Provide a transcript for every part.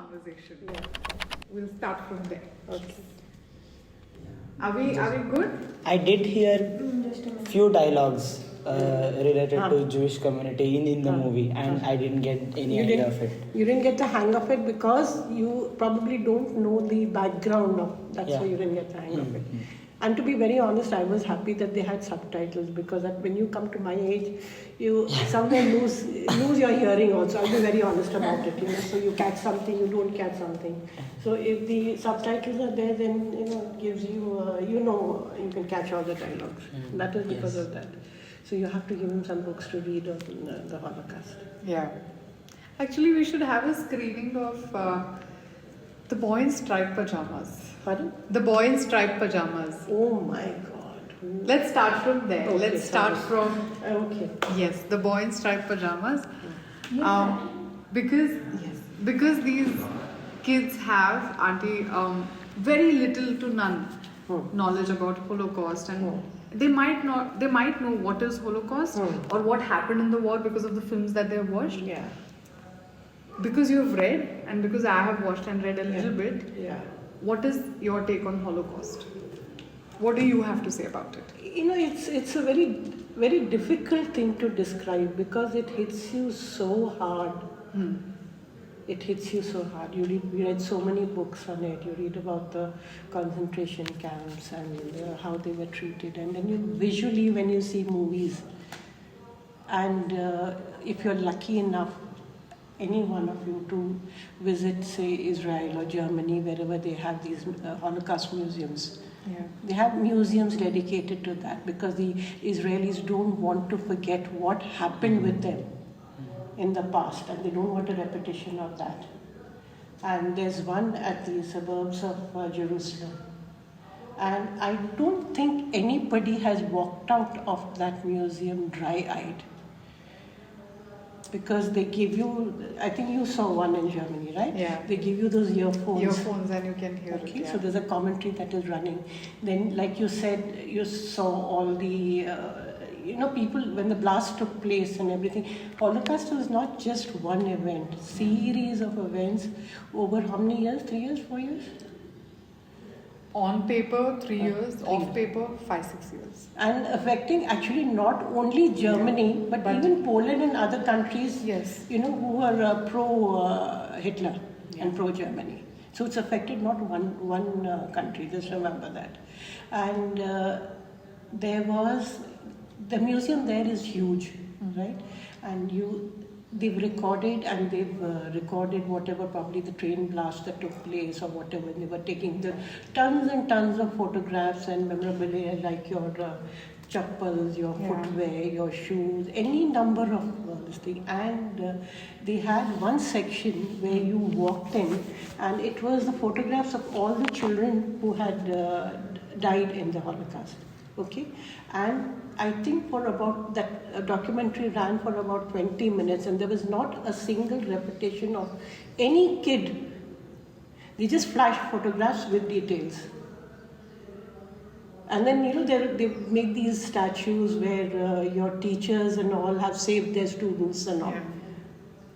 conversation. Yeah. We'll start from there. Okay. Are we good? I did hear few dialogues related to Jewish community in the movie, and I didn't get any idea of it. You didn't get the hang of it because you probably don't know the background of. That's why you didn't get the hang of it. And to be very honest, I was happy that they had subtitles because when you come to my age, you somewhere lose your hearing also. I'll be very honest about it. So you catch something, you don't catch something. So if the subtitles are there, then it gives you you can catch all the dialogues. That is because of that. So you have to give him some books to read on the Holocaust. Yeah. Actually, we should have a screening of The Boy in Striped Pajamas. Pardon? The Boy in Striped Pajamas. Oh my God. Let's start from there. Okay, Let's start from Okay. yes, The Boy in Striped Pajamas. Because these kids have, Aunty, very little to none knowledge about Holocaust, and they might know what is Holocaust or what happened in the war because of the films that they've watched. Yeah. Because you've read and because I have watched and read a little bit. Yeah. What is your take on Holocaust? What do you have to say about it? It's a very, very difficult thing to describe because it hits you so hard. It hits you so hard. You read so many books on it. You read about the concentration camps and how they were treated. And then visually when you see movies, and if you're lucky enough, any one of you to visit, say, Israel or Germany, wherever they have these Holocaust museums. Yeah. They have museums dedicated to that because the Israelis don't want to forget what happened with them in the past, and they don't want a repetition of that. And there's one at the suburbs of Jerusalem. And I don't think anybody has walked out of that museum dry-eyed. Because they give you, I think you saw one in Germany, right? Yeah. They give you those earphones. Earphones and you can hear it. Okay, Yeah. so there's a commentary that is running. Then, like you said, you saw all the, people, when the blast took place and everything. Holocaust was not just one event, series of events over how many years? 3 years, 4 years? On paper, 3 years. Off paper, 5-6 years. And affecting actually not only Germany, but even Poland and other countries, Yes. who were pro-Hitler and pro-Germany. So it's affected not one country, just remember that. And there was, the museum there is huge, right? And they've recorded whatever, probably the train blast that took place or whatever. They were taking the tons and tons of photographs and memorabilia like your chappals, your footwear, your shoes, any number of this thing. And they had one section where you walked in and it was the photographs of all the children who had died in the Holocaust. Okay? And I think for about that documentary ran for about 20 minutes and there was not a single repetition of any kid. They just flashed photographs with details. And then, they make these statues where your teachers and all have saved their students and all. Yeah.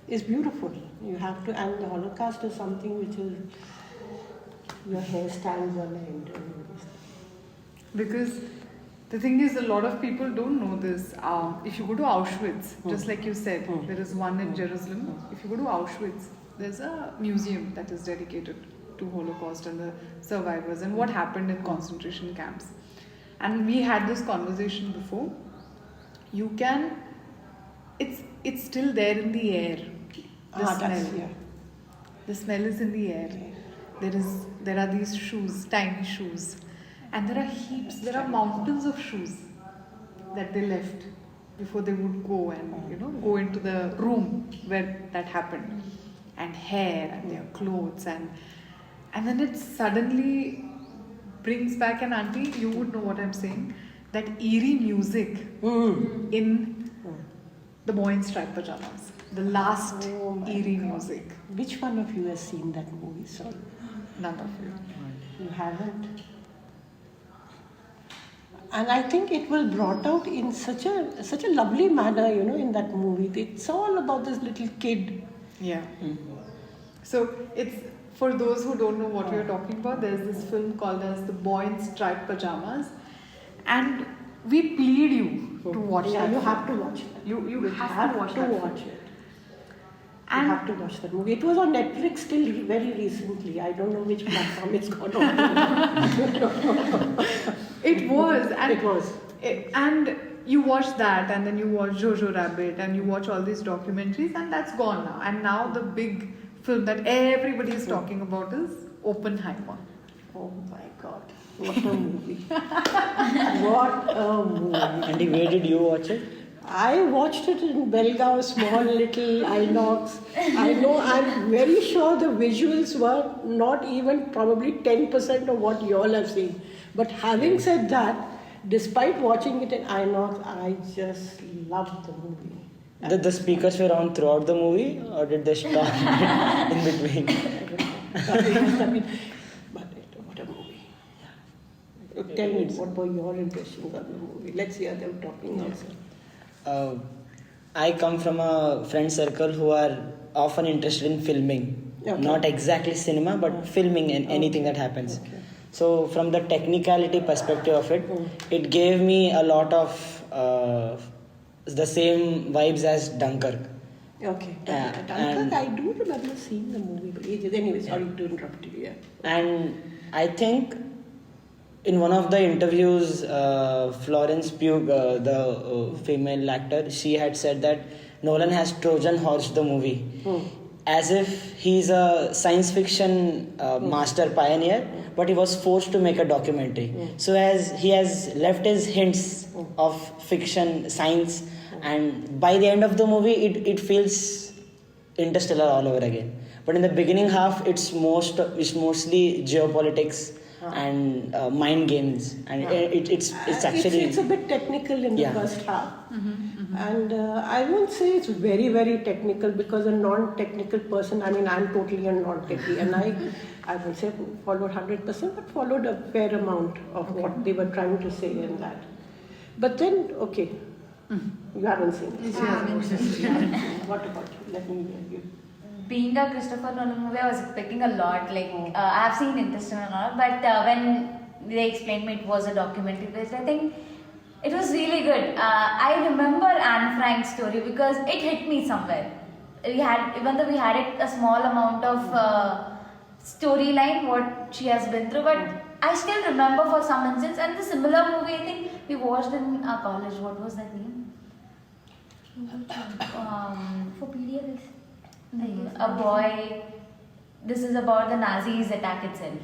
It's beautiful. You have to, and the Holocaust is something which is, your hair stands on end. Because the thing is, a lot of people don't know this. If you go to Auschwitz, just like you said, there is one in Jerusalem. If you go to Auschwitz, there's a museum that is dedicated to Holocaust and the survivors and what happened in concentration camps. And we had this conversation before. You can, it's still there in the air. The smell. The smell is in the air. There are these shoes, tiny shoes. And there are mountains of shoes that they left before they would go and, go into the room where that happened. And hair and their clothes and then it suddenly brings back, and Aunty, you would know what I'm saying, that eerie music in The Boy in Striped Pajamas. The last eerie music. Which one of you has seen that movie? Sorry. None of you. You haven't? And I think it was brought out in such a lovely manner, in that movie. It's all about this little kid. Yeah. So it's for those who don't know what we are talking about. There's this film called as The Boy in Striped Pajamas, and we plead you to watch Yeah, that. you film. have to watch that. You have to watch that. it. And You have to watch that movie. It was on Netflix till very recently. I don't know which platform it's gone on. it was, and It was. and you watch that, and then you watch Jojo Rabbit, and you watch all these documentaries, and that's gone now. And now the big film that everybody is talking about is Oppenheimer. Oh my God. What a movie. What a movie. Aunty, where did you watch it? I watched it in Belgaum, small little Inox. I know, I'm very sure the visuals were not even probably 10% of what you all have seen. But having said that, despite watching it in Inox, I just loved the movie. The speakers were on throughout the movie, or did they stop in between? I mean, but what a movie. Tell me, what were your impressions of the movie? Let's hear them talking also. I come from a friend circle who are often interested in filming. Okay. Not exactly cinema, but filming and anything that happens. Okay. So from the technicality perspective of it, it gave me a lot of the same vibes as Dunkirk. Okay. and- Dunkirk, I do remember seeing the movie, but ages. Anyway, sorry to interrupt you. Yeah. And I think in one of the interviews, Florence Pugh, the female actor, she had said that Nolan has Trojan horse the movie. As if he's a science fiction master pioneer, but he was forced to make a documentary. So as he has left his hints of fiction, science, and by the end of the movie, it feels interstellar all over again. But in the beginning half, it's mostly geopolitics and mind games, and it's actually it's a bit technical in the Yeah. first half, and I won't say it's very very technical, because a non-technical person, I mean, I'm totally a non-techie, and I won't say followed 100%, but followed a fair amount of what they were trying to say in that. But then, okay, you haven't seen it. What about you? Let me hear you. Being a Christopher Nolan movie, I was expecting a lot. Like I have seen Interstellar and all, but when they explained me it was a documentary based, I think it was really good. I remember Anne Frank's story because it hit me somewhere. Even though we had a small amount of storyline, what she has been through, but I still remember for some instance. And the similar movie, I think we watched in our college. What was that name? For PDLs. A boy. This is about the Nazis attack itself.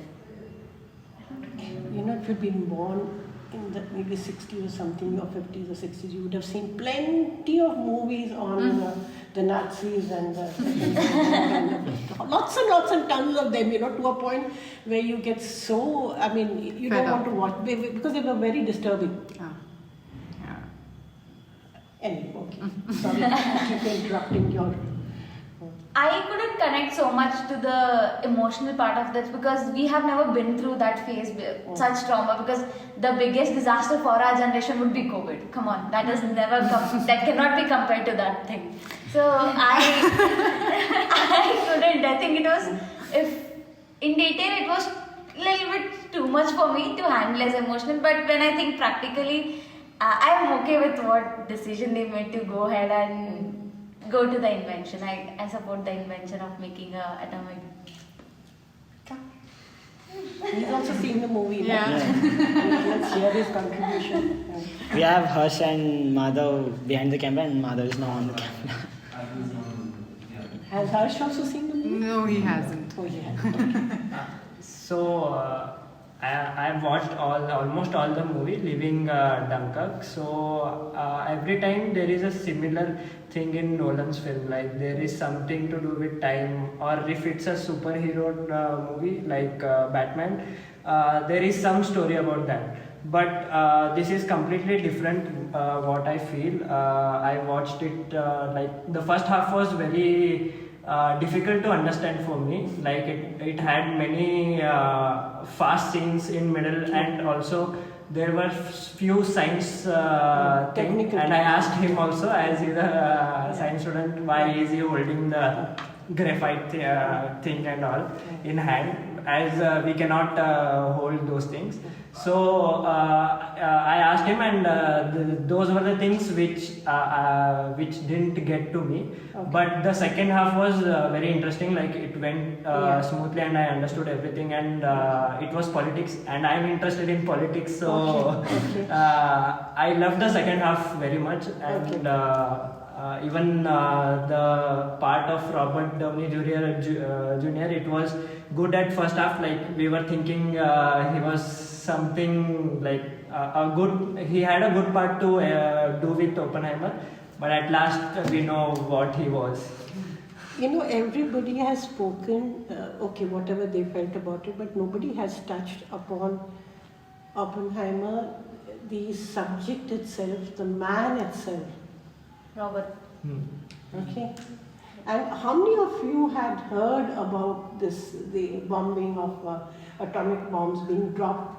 You know, if you'd been born in the maybe 60s or something, or 50s or 60s, you would have seen plenty of movies on the Nazis and the Second World War, and lots and lots and tons of them, you know, to a point where you get so, I mean, you Fed don't up. want to watch, because they were very disturbing. Anyway, okay. Sorry, I keep interrupting your... I couldn't connect so much to the emotional part of this because we have never been through that phase, such trauma. Because the biggest disaster for our generation would be COVID. Come on, that has never come. That cannot be compared to that thing. So I couldn't. I think it was, if in detail, it was a little bit too much for me to handle as emotional. But when I think practically, I am okay with what decision they made to go ahead and go to the invention. I support the invention of making a atomic. He's also seen the movie. Yeah. Let's hear his contribution. We have Harsh and Madhav behind the camera, and Madhav is now on the camera. Has Harsh also seen the movie? No, he hasn't. Oh, yeah. So I've watched almost all the movie, leaving Dunkirk. So every time there is a similar thing in Nolan's film, like there is something to do with time, or if it's a superhero movie like Batman, there is some story about that. But this is completely different. What I feel, I watched it like the first half was very difficult to understand for me. Like it had many fast scenes in middle, and also there were few science things. Technical And I asked him also, as he's a science student, why is he holding the graphite thing and all in hand, as we cannot hold those things. So I asked him, and those were the things which didn't get to me. But the second half was very interesting. Like it went smoothly, and I understood everything. And it was politics, and I'm interested in politics, so I loved the second half very much. And even the part of Robert Downey Jr., it was good at first half. Like we were thinking he was something like he had a good part to do with Oppenheimer, but at last we know what he was. Everybody has spoken, whatever they felt about it, but nobody has touched upon Oppenheimer, the subject itself, the man itself. Robert. Okay. And how many of you had heard about the bombing of atomic bombs being dropped,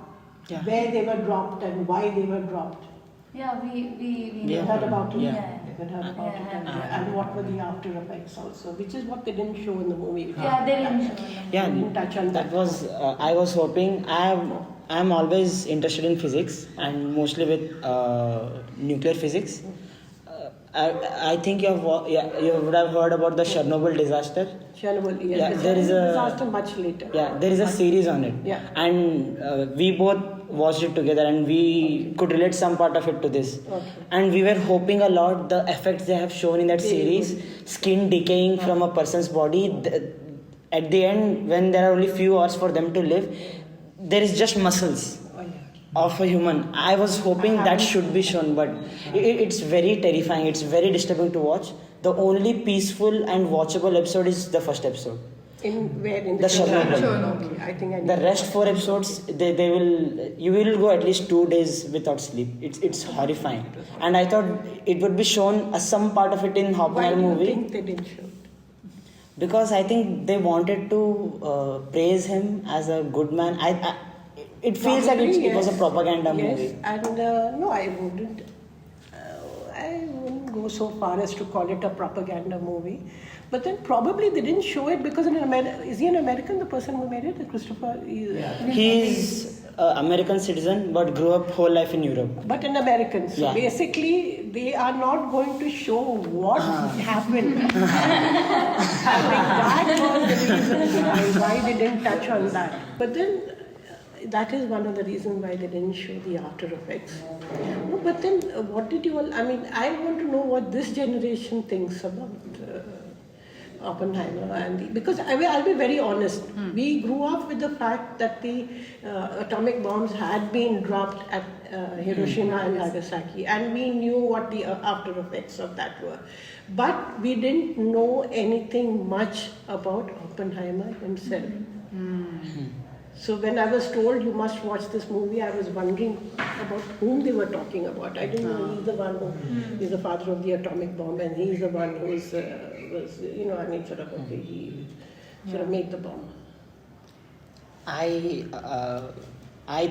where they were dropped and why they were dropped? Yeah, we heard about it. Yeah. You had heard about it, and what were the after effects also, which is what they didn't show in the movie. Yeah, they didn't show them. Yeah, They didn't touch on that was. I was hoping. I'm always interested in physics, and mostly with nuclear physics. I think you would have heard about the Chernobyl disaster. Chernobyl, yes. Yeah, there is a disaster much later. Yeah, there is a series on it. Yeah. And we both watched it together, and we could relate some part of it to this. Okay. And we were hoping a lot the effects they have shown in that series, skin decaying from a person's body. At the end, when there are only few hours for them to live, there is just muscles of a human. I was hoping that should be shown, but it's very terrifying. It's very disturbing to watch. The only peaceful and watchable episode is the first episode. In where? In The Chernobyl. Okay, I think I The rest 4 episodes, you will go at least 2 days without sleep. It's horrifying. And I thought it would be shown some part of it in Why Oppenheimer do you movie. think they didn't show it? Because I think they wanted to praise him as a good man. It feels like it was a propaganda movie. Yes, and no, I wouldn't go so far as to call it a propaganda movie. But then probably they didn't show it because is he an American, the person who made it? Christopher? He's an American citizen but grew up whole life in Europe. But an American. So basically, they are not going to show what happened. I think that was the reason why they didn't touch on that. But then that is one of the reasons why they didn't show the after effects. No, but then what did you all, I want to know what this generation thinks about Oppenheimer, because I'll be very honest. We grew up with the fact that the atomic bombs had been dropped at Hiroshima and Nagasaki, and we knew what the after effects of that were. But we didn't know anything much about Oppenheimer himself. So when I was told you must watch this movie, I was wondering about whom they were talking about. I didn't know he's the one who is the father of the atomic bomb, and he's the one who was he made the bomb. I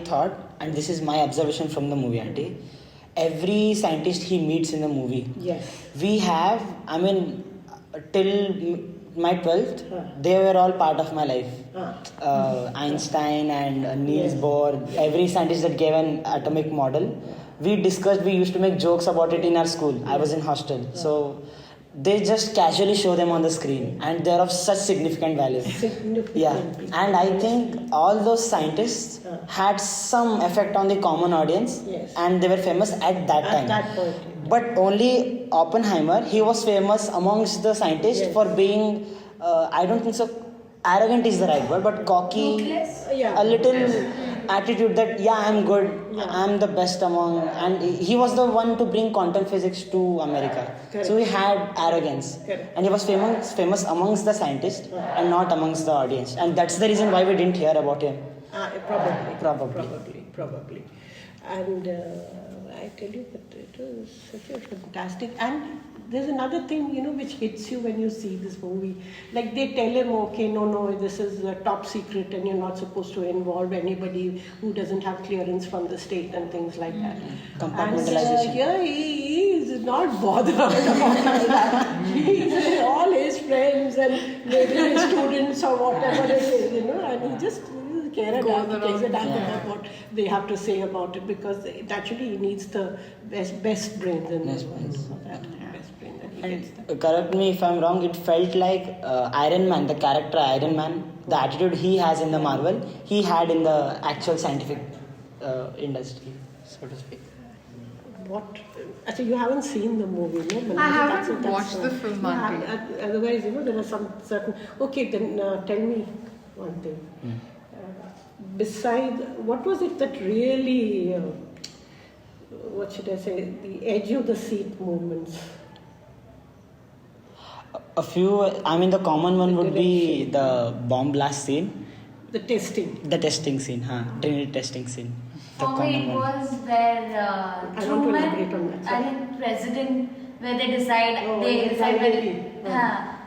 thought, and this is my observation from the movie, Aunty, every scientist he meets in the movie. Yes. We have, till my 12th, they were all part of my life. Einstein and Niels Bohr, every scientist that gave an atomic model. We used to make jokes about it in our school. I was in hostel. So they just casually show them on the screen, and they're of such significant value. And I think all those scientists had some effect on the common audience, and they were famous at that time. At that point. But only Oppenheimer, he was famous amongst the scientists for being, I don't think so, arrogant is the right word, but cocky, a little attitude that I'm good, I'm the best among, and he was the one to bring quantum physics to America. Correct. So he had arrogance. Correct. And he was famous amongst the scientists and not amongst the audience, and that's the reason why we didn't hear about him. Probably. And I tell you that it was such a fantastic, and there's another thing, which hits you when you see this movie. Like they tell him, okay, no, this is top secret and you're not supposed to involve anybody who doesn't have clearance from the state and things like that. Compartmentalization. And he is not bothered about that. All his friends and maybe his students or whatever it is, and he just care and takes it and what they have to say about it, because it actually needs the best brains in the world. So that best brain that he gets that. Correct me if I'm wrong, it felt like Iron Man, the character Iron Man, the attitude he has in the Marvel, he had in the actual scientific industry, so to speak. What? Actually, you haven't seen the movie, no? I haven't watched the film, Aunty. Otherwise, there are some certain. Okay, then tell me one thing. Besides, what was it that really, what should I say, the edge of the seat movements? A few, the common one would be the bomb blast scene. The testing. The testing scene, Trinity testing scene. The For me, common it one. was where I want to elaborate on Truman, that, I think President, where they decide,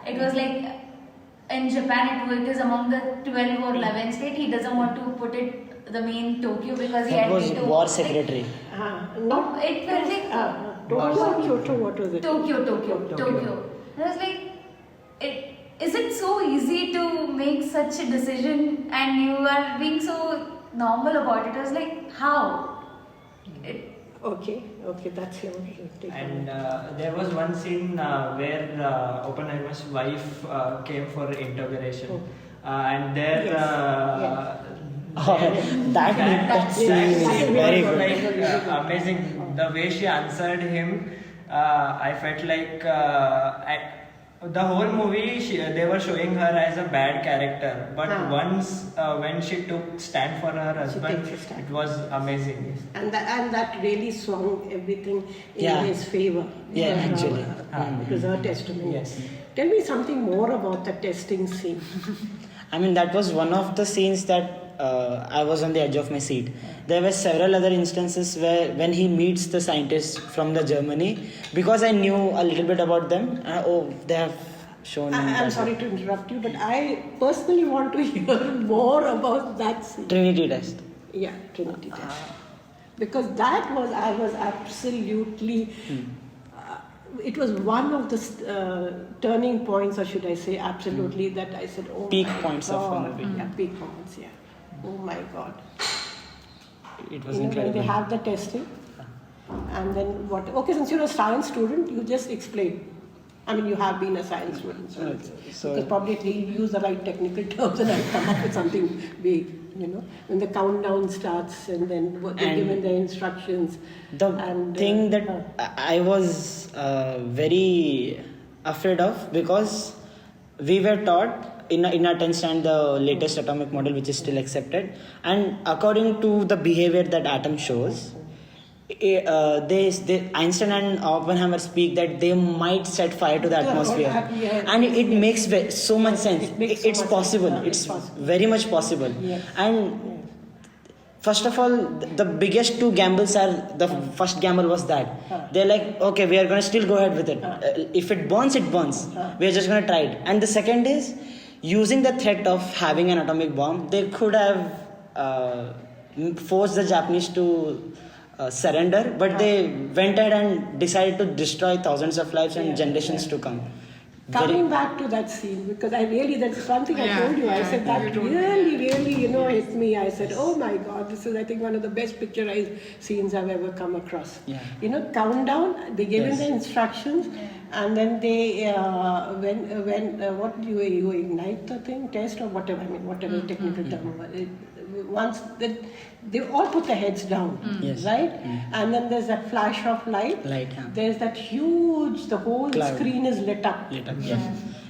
it was like in Japan, it is among the 12 or 11 states. He doesn't want to put it the main Tokyo because he That had was to war secretary. Not it felt like Tokyo or Kyoto, what was it? Tokyo. And I was like, is it so easy to make such a decision and you are being so normal about it? I was like, how? Okay, that's your take. And there was one scene where Oppenheimer's wife came for inauguration, and there. That scene is very good. Like, amazing. The way she answered him, I felt like the whole movie they were showing her as a bad character, but once when she took stand for her husband, it was amazing. And that really swung everything in his favor. Yeah, actually. It was her testimony. Yes. Tell me something more about the testing scene. That was one of the scenes that I was on the edge of my seat. There were several other instances where when he meets the scientists from the Germany, because I knew a little bit about them, they have shown. I'm sorry to interrupt you, but I personally want to hear more about that scene. Trinity test. Yeah, Trinity test. Because I was absolutely. It was one of the turning points, or should I say, absolutely, that I said, oh Peak my points God. of the movie. Yeah, peak points, yeah. Oh my God. It was When incredible. they have the testing, and then what? Okay, since you're a science student, you just explain. You have been a science student, so because probably he'll use the right technical terms and I'll come up with something big. When the countdown starts and then they're given the instructions. The thing that I was very afraid of, because we were taught in our 10th standard the latest atomic model, which is still accepted, and according to the behavior that atom shows, Einstein and Oppenheimer speak that they might set fire to the atmosphere, and it makes so much sense. It's possible. It's very much possible. Yes. And first of all, the biggest two gambles are, the first gamble was that they're like, okay, we are going to still go ahead with it. If it burns, it burns. We are just going to try it. And the second is, using the threat of having an atomic bomb, they could have forced the Japanese to surrender, but they went ahead and decided to destroy thousands of lives and generations to come. Coming back to that scene, because that's something I told you. I said that really, hit me. I said, oh my God, this is, I think, one of the best picturized scenes I've ever come across. Yeah. Countdown, they gave him the instructions, and then they, what do you ignite the thing, test or whatever, whatever technical term. Once they all put their heads down, right? And then there's that flash of light. There's that huge, the whole cloud. Screen is lit up.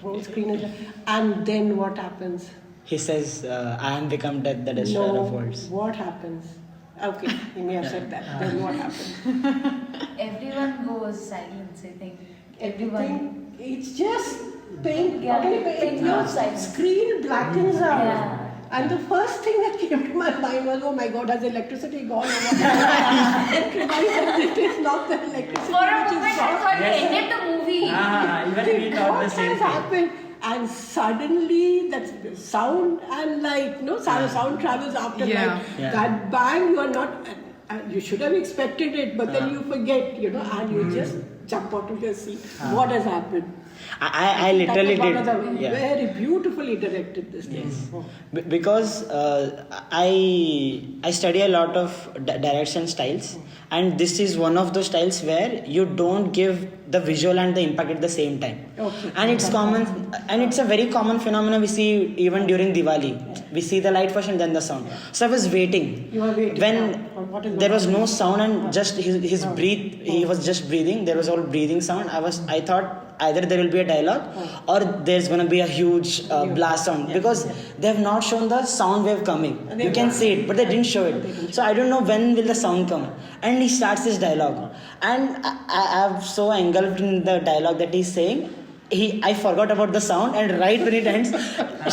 Whole screen is lit. And then what happens? He says, I am become death, the destroyer of worlds. What happens? Okay, he may have said that. Then what happens? Everyone goes silence, I think. Everything, it's just paint. Your Your silence. screen blackens out. Yeah. And the first thing that came to my mind was, oh my God, has electricity gone? It is not the electricity. For a which is moment, I gone. thought they ended the movie. Even we thought the What same has thing. happened? And suddenly, that's sound and light. Sound travels after light. Yeah. That bang, you are not. You should have expected it, but then you forget, and you just jump out of your seat. What has happened? I literally that was did. one of the Yeah. very beautifully directed this thing. Oh. Because I study a lot of direction styles, and this is one of those styles where you don't give the visual and the impact at the same time. Okay. And it's common, and it's a very common phenomenon we see even during Diwali. We see the light first and then the sound. So I was waiting. You were waiting. When What is there was going no on? sound and just his breathe, he was just breathing. There was all breathing sound. I thought either there will be a dialogue or there's going to be a huge blast sound, because they have not shown the sound wave coming. You can see it, but they didn't show it. So I don't know when will the sound come. And he starts his dialogue, and I'm so engulfed in the dialogue that he's saying. I forgot about the sound, and right when it ends,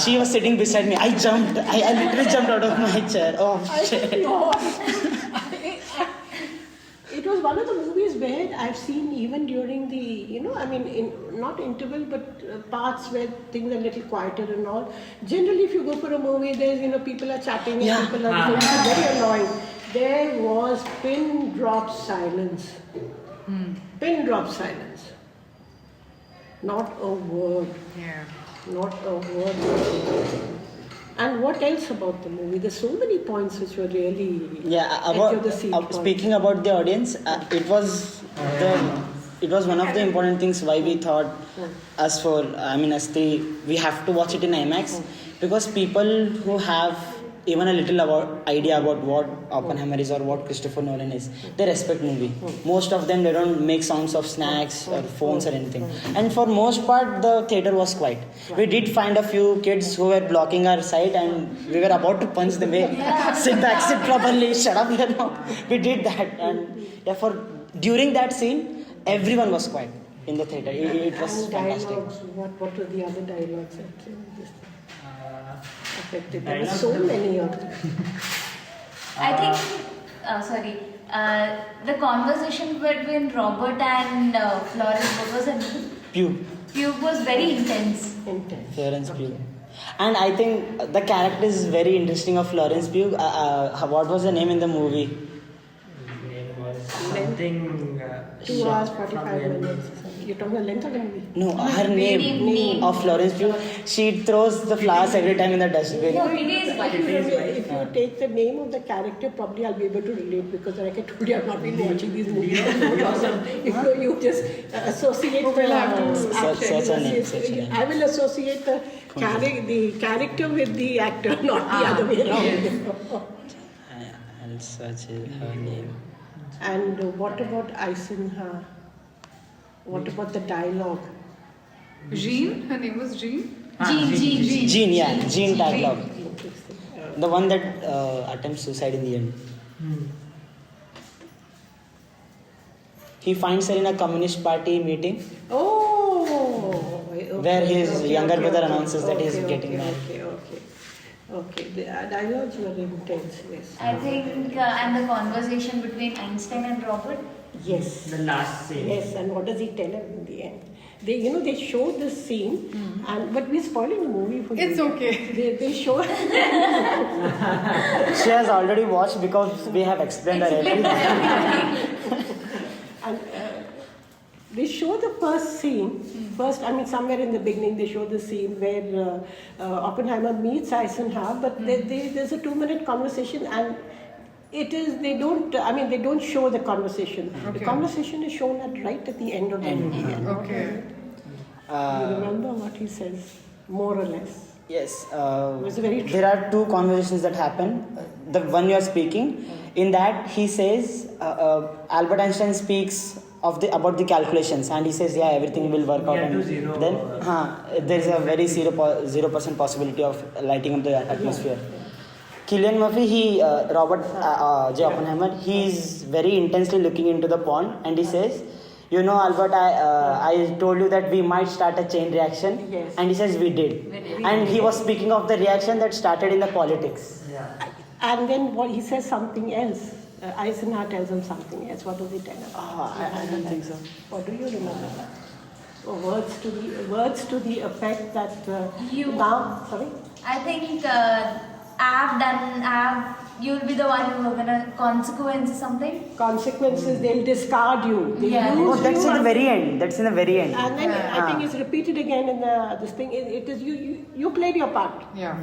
she was sitting beside me. I jumped. I literally jumped out of my chair. Oh shit! It was one of the movies where I've seen even during the, not interval, but parts where things are a little quieter and all. Generally, if you go for a movie, there's, people are chatting and Yeah. people are it's very annoying. There was pin drop silence. Pin drop silence. Not a word. Yeah. Not a word. And what else about the movie? There's so many points which were really edge of the seat points. Speaking about the audience, it was one of the important things why we thought we have to watch it in IMAX, because people who have even a little idea about what Oppenheimer is or what Christopher Nolan is, they respect movie. Most of them, they don't make sounds of snacks or phones or anything. And for most part, the theater was quiet. We did find a few kids who were blocking our sight, and we were about to punch them. Sit back, sit properly, shut up. We did that, and during that scene, everyone was quiet in the theater. It was And fantastic. dialogues, what were the other dialogues that affected? There were Dialogues, so many of them. I think, the conversation between Robert and Florence, what was her name? Pugh was very intense. Intense. Florence Pugh. And I think the character is very interesting of Florence Pugh. What was the name in the movie? It was something. 2 hours, 45 minutes. You're talking about length of the movie? No, her name of Florence Pugh. She throws the flowers every time in the dustbin. No, it is white. If you take the name of the character, probably I'll be able to relate, because like I told you, I've not been watching these movies. If you just associate We'll have to search her name, search her name. I will associate the character with the actor, not the other way around. I'll search her name. And what about Eisenhower? What about the dialogue? Jean, her name was Jean. Jean dialogue. The one that attempts suicide in the end. He finds her in a communist party meeting. Oh! Where his younger brother announces that he's getting married. Okay, the dialogues were intense, yes. I think, and the conversation between Einstein and Robert. Yes. The last scene. Yes, and what does he tell him in the end? They show this scene, but we're spoiling the movie for you. It's okay. They show. She has already watched because we have explained her everything. And they show the first scene. Somewhere in the beginning, they show the scene where Oppenheimer meets Eisenhower, but there's a 2-minute conversation, and they don't show the conversation. Okay. The conversation is shown right at the end of the movie. Okay. You remember what he says, more or less? Yes. was very There are 2 conversations that happen. The one you are speaking, in that he says, Albert Einstein speaks about the calculations, and he says, everything will work out. Yeah, And to zero. then there is a very 0% possibility of lighting up the atmosphere. Cillian Murphy, Robert J. Oppenheimer, he is very intensely looking into the pond, and he says, Albert, I told you that we might start a chain reaction. Yes. And he says we did. And he was speaking of the reaction that started in the politics. Yeah. And then he says something else. Eisenhower tells him something else. What does he tell him? I don't think so. What do you remember? Words to the effect that You- now. Sorry. I think you'll be the one who are gonna consequence something. Consequences, they'll discard you. They'll Yeah. use Oh, that's you in the as- very end. That's in the very end. And then I think Ah. it's repeated again in this thing. It is you played your part. Yeah.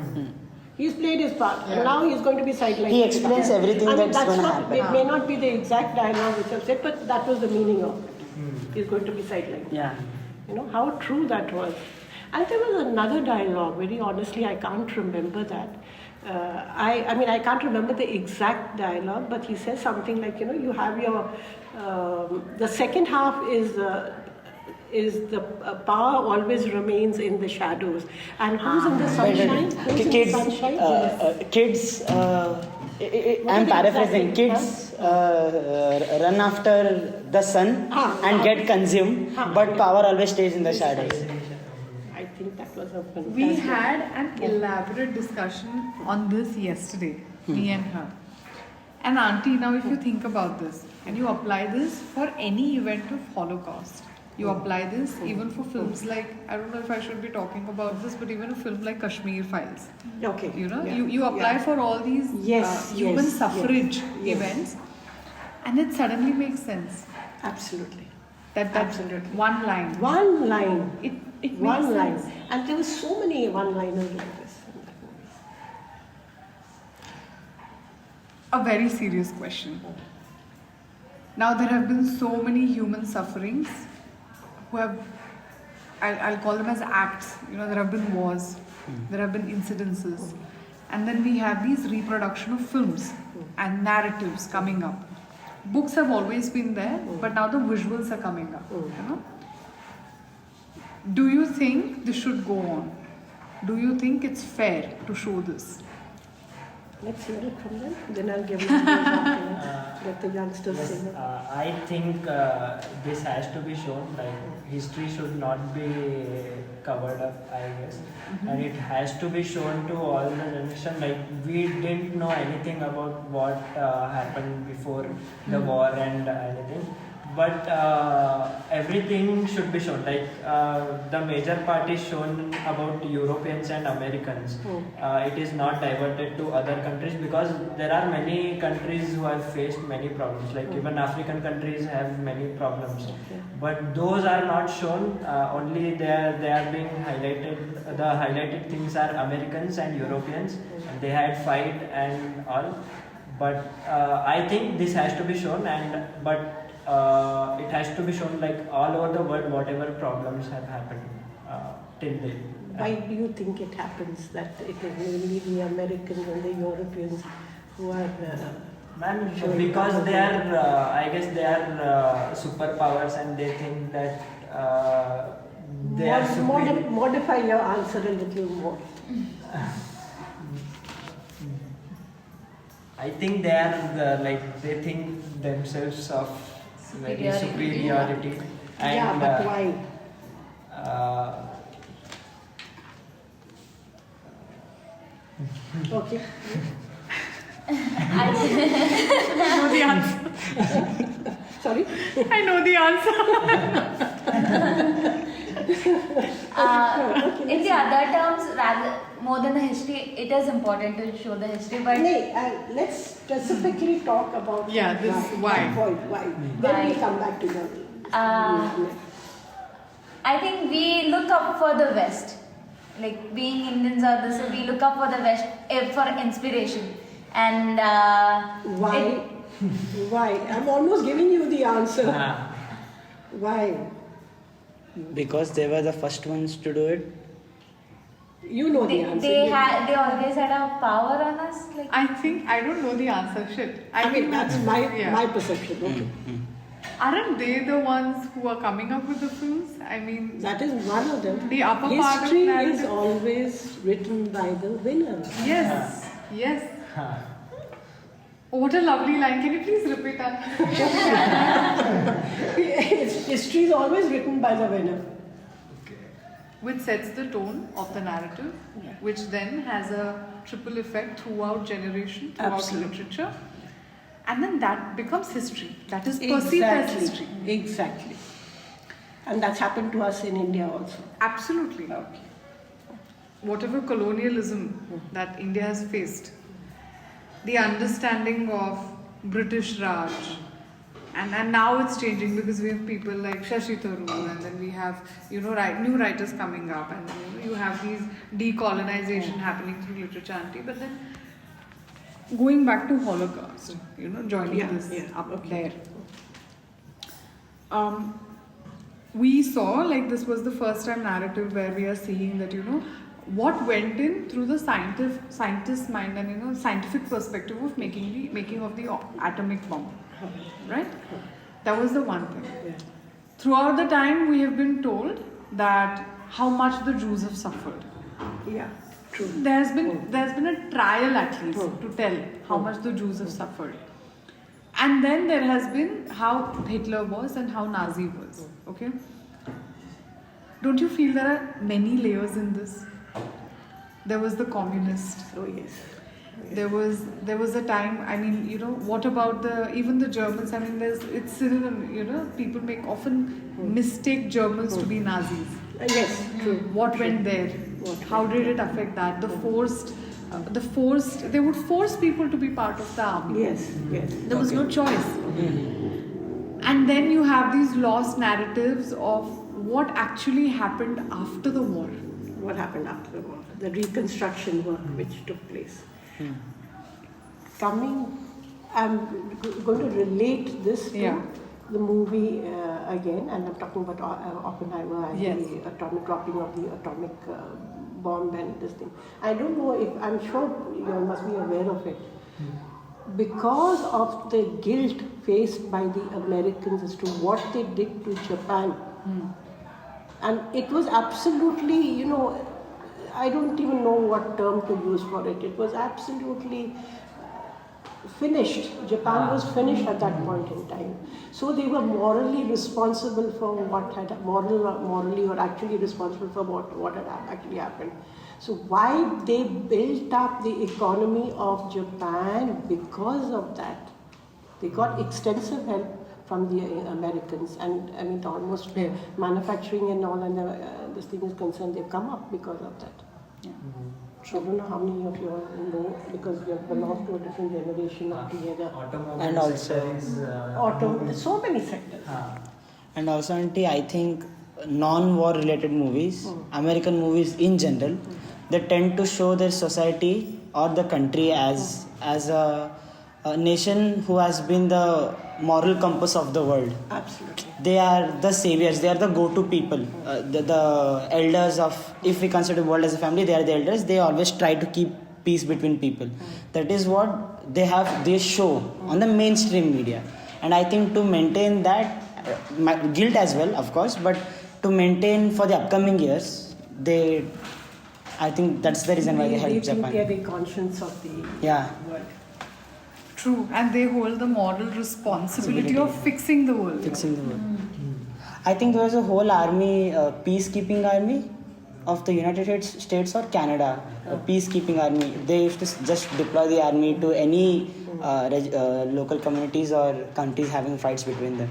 He's played his part, Yeah. and now he's going to be sidelined. He explains everything I mean, that's gonna not, happen. It may not be the exact dialogue which I've said, but that was the meaning of it. He's going to be sidelined. Yeah. You know how true that was. And there was another dialogue. Very honestly, I can't remember that. I mean, I can't remember the exact dialogue, but he says something like, you have your the second half is the power always remains in the shadows, and who's in the sunshine? Who's in the Kids, sunshine? kids. What I'm are they paraphrasing. exactly? Kids run after the sun and get consumed, but power always stays in the shadows. I think that was a fantastic. We had an elaborate discussion on this yesterday, me and her. And Aunty, now if you think about this and you apply this for any event of Holocaust, you apply this even for films like, I don't know if I should be talking about this, but even a film like Kashmir Files. Okay. Yeah. Yeah. You apply Yeah. for all these human yes, suffrage yes. events, and it suddenly makes sense. Absolutely. That Absolutely. one line. One line. It One makes line. sense. And there were so many one-liners like this in that movie. A very serious question. Now there have been so many human sufferings who have, I'll call them as acts. There have been wars, there have been incidences, and then we have these reproduction of films and narratives coming up. Books have always been there, but now the visuals are coming up. Do you think this should go on? Do you think it's fair to show this? Let's hear it from them. Then I'll give you the afterwards. Let the youngsters Yes, sing it. I think this has to be shown. Like history should not be covered up, I guess, and it has to be shown to all the generation. Like we didn't know anything about what happened before the war and anything, but everything should be shown. Like the major part is shown about Europeans and Americans. It is not diverted to other countries because there are many countries who have faced many problems. Like even African countries have many problems, but those are not shown. Only they are being highlighted. The highlighted things are Americans and Europeans, and they had fight and all. But I think this has to be shown, but it has to be shown like all over the world whatever problems have happened till date. Why do you think it happens that it is mainly the Americans and the Europeans who are Man, showing because power? they are, I guess they are superpowers and they think that they are superior. modify your answer a little more. I think they are they think themselves of very superiority. And, Yeah, but why? Okay. I know the answer. Sorry? I know the answer. In the other terms, rather more than the history, it is important to show the history, but Nay, let's specifically talk about Yeah, this why. that point, why. Then Why? we come back to the. I think we look up for the West. Like being Indians or this, we look up for the West for inspiration. And Why? Why? I'm almost giving you the answer. Why? Because they were the first ones to do it. You know the answer. they always had a power on us. Like I think I don't know the answer. Shit. I mean, that's my yeah. my perception. Okay. Aren't they the ones who are coming up with the films? I mean, That is one of them. The upper part of History is narrative- always written by the winner. yes, yes. Oh, what a lovely line. Can you please repeat that? History is always written by the winner. Which sets the tone of the narrative, which then has a triple effect throughout generation, throughout Absolutely. literature. And then that becomes history. That is perceived as history. Exactly. And that's happened to us in India also. Absolutely. Okay. whatever colonialism that India has faced, the understanding of British Raj, and now it's changing because we have people like Shashi Tharoor, and then we have new writers coming up, and then you have these decolonization happening through literature, Aunty. But then going back to Holocaust, joining this up there. We saw like this was the first time narrative where we are seeing that what went in through the scientist's mind and scientific perspective of making of the atomic bomb, right? That was the one thing. Yeah. Throughout the time we have been told that how much the Jews have suffered. Yeah, true. There's been a trial at least to tell how much the Jews have suffered. And then there has been how Hitler was and how Nazi was. Okay? Don't you feel there are many layers in this? There was the communist. Oh yes. There was a time. I mean, what about even the Germans? I mean, it's synonym. People often mistake Germans to be Nazis. Yes, true. What went there? How did it affect that? They would force people to be part of the army. Yes. There was no choice. And then you have these lost narratives of what actually happened after the war. What happened after the war? The reconstruction work which took place. I'm going to relate this to the movie again, and I'm talking about Oppenheimer and the atomic dropping of the atomic bomb and this thing. I don't know if, I'm sure you must be aware of it. Because of the guilt faced by the Americans as to what they did to Japan. And it was absolutely, I don't even know what term to use for it. It was absolutely finished. Japan was finished at that point in time. So they were morally responsible for what had morally or actually responsible for what had actually happened. So why they built up the economy of Japan because of that. They got extensive help from the Americans, and I mean almost manufacturing and all, and this thing is concerned, they've come up because of that. Yeah. I don't know how many of you know, because you belong to a different generation altogether. And also So many sectors. And also, Aunty, I think non-war related movies, American movies in general, they tend to show their society or the country as a nation who has been the moral compass of the world. Absolutely. They are the saviors, they are the go-to people, the elders of, if we consider the world as a family, they are the elders. They always try to keep peace between people. That is what they show on the mainstream media. And I think to maintain that, guilt as well, of course, but to maintain for the upcoming years, I think that's the reason why they help Japan. They are the conscience of the world. True, and they hold the moral responsibility of fixing the world. I think there was a whole army, peacekeeping army of the United States or Canada, a peacekeeping army. They used to just deploy the army to any local communities or countries having fights between them.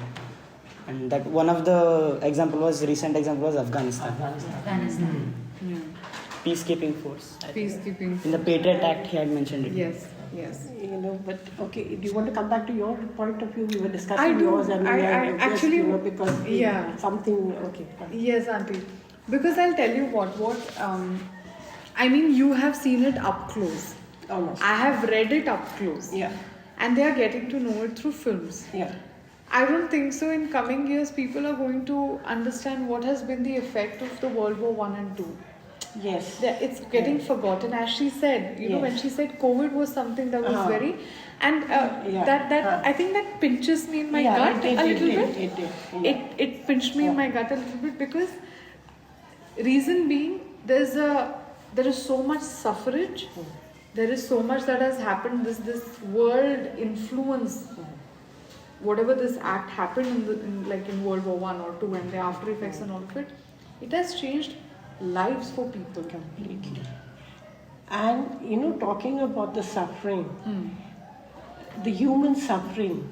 And that one of the recent example was Afghanistan. Peacekeeping force. Peacekeeping. In the Patriot Act, he had mentioned it. Yes. But okay, do you want to come back to your point of view? We were discussing I do. yours, and I actually, because something. Okay. Yes, Aunty. Because I'll tell you what. I mean, you have seen it up close. Almost. I have read it up close. Yeah. And they are getting to know it through films. Yeah. I don't think so. In coming years, people are going to understand what has been the effect of the World War I and II. Yes. It's getting forgotten, as she said. When she said COVID was something that was very, and that I think that pinches me in my gut a little bit. It pinched me in my gut a little bit because reason being there is so much suffrage, there is so much that has happened. This world influence. Whatever this act happened in World War I or II and the after effects and all of it, it has changed lives for people completely. And talking about the suffering, the human suffering,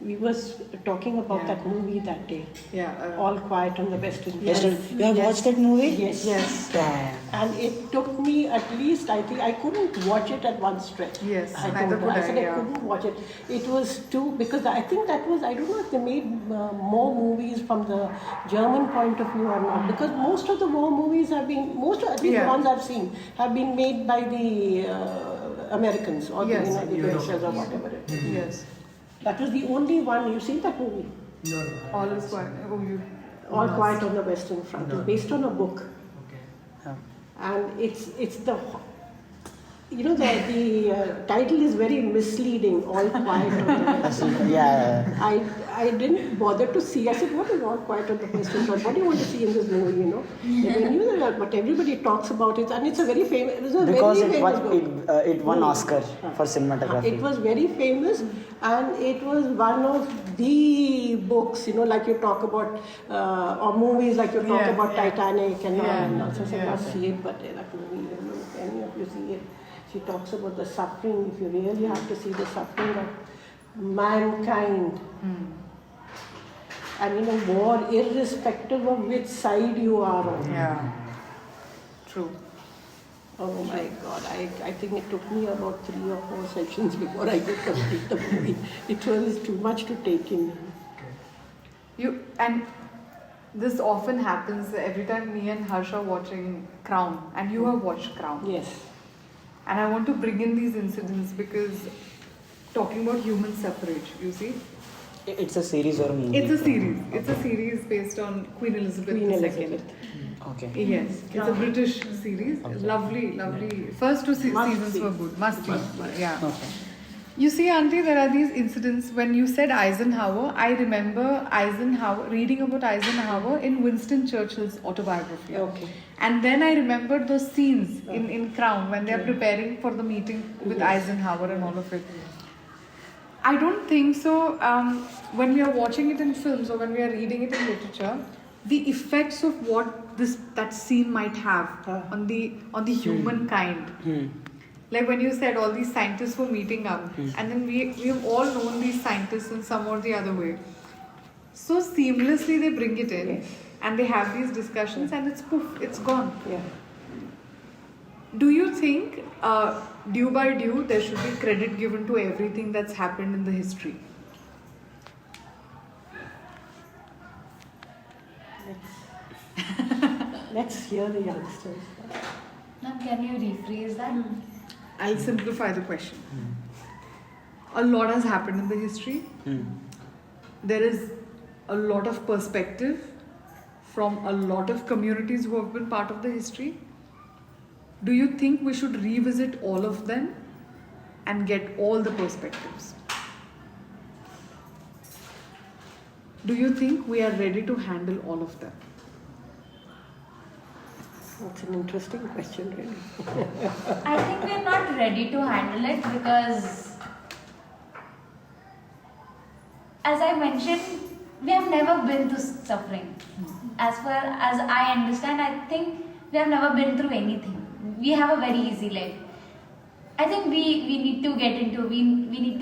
we was talking about that movie that day. Yeah. All Quiet on the Western Front. Yes. You have watched that movie? Yes. Yes. Damn. And it took me at least, I think, I couldn't watch it at one stretch. Yes, I neither told her. could I said I, I yeah. couldn't watch it. It was too, because I think that was, I don't know if they made more movies from the German point of view or not. Because most of the war movies have been, at least the ones I've seen, have been made by the Americans or Yes. the British or whatever it is. Yes. That was the only one. You seen that movie? No. All is quiet. Oh, you. All Quiet on the Western Front. No. It's based on a book. Okay. And it's the, you know, the title is very misleading. All Quiet on the Western Front. Yeah. I didn't bother to see. I said, what is All Quiet on the Western Front? What do you want to see in this movie? You know, and you know, but everybody talks about it, and it's a very famous. It was a Because very famous book. it won Oscar for cinematography. It was very famous, and it was one of the books, you know, like you talk about, or movies like you talk Yeah, about yeah. Titanic and all. Yeah, And also, I yeah. must see it, but that movie, you know, if any of you see it, she talks about the suffering. If you really have to see the suffering of mankind. And you know, war, irrespective of which side you are on. Yeah. True. Oh my God, I think it took me about 3 or 4 sessions before I could complete the movie. It was too much to take in. And this often happens every time me and Harsh are watching Crown, and you have watched Crown. Yes. And I want to bring in these incidents because talking about human suffrage, you see, It's a series or a movie? it's a series. It's a series based on Queen Elizabeth Queen II. Elizabeth. Okay. Yes, it's a British series. Okay. Lovely. First 2 Must seasons see. were good. Must see. Yeah. Okay. You see, Aunty, there are these incidents. When you said Eisenhower, I remember reading about Eisenhower in Winston Churchill's autobiography. Okay. And then I remembered those scenes in Crown when they are preparing for the meeting with Eisenhower and all of it. I don't think so. When we are watching it in films or when we are reading it in literature, the effects of what that scene might have on the humankind. Like when you said all these scientists were meeting up, and then we have all known these scientists in some or the other way. So seamlessly they bring it in, and they have these discussions, and it's poof, it's gone. Yeah. Do you think, due by due, there should be credit given to everything that's happened in the history? Let's hear the youngsters. Ma'am, can you rephrase that? I'll simplify the question. A lot has happened in the history. There is a lot of perspective from a lot of communities who have been part of the history. Do you think we should revisit all of them and get all the perspectives? Do you think we are ready to handle all of them? That's an interesting question, really. I think we're not ready to handle it because, as I mentioned, we have never been through suffering. As far as I understand, I think we have never been through anything. We have a very easy life. I think we need to get into, we need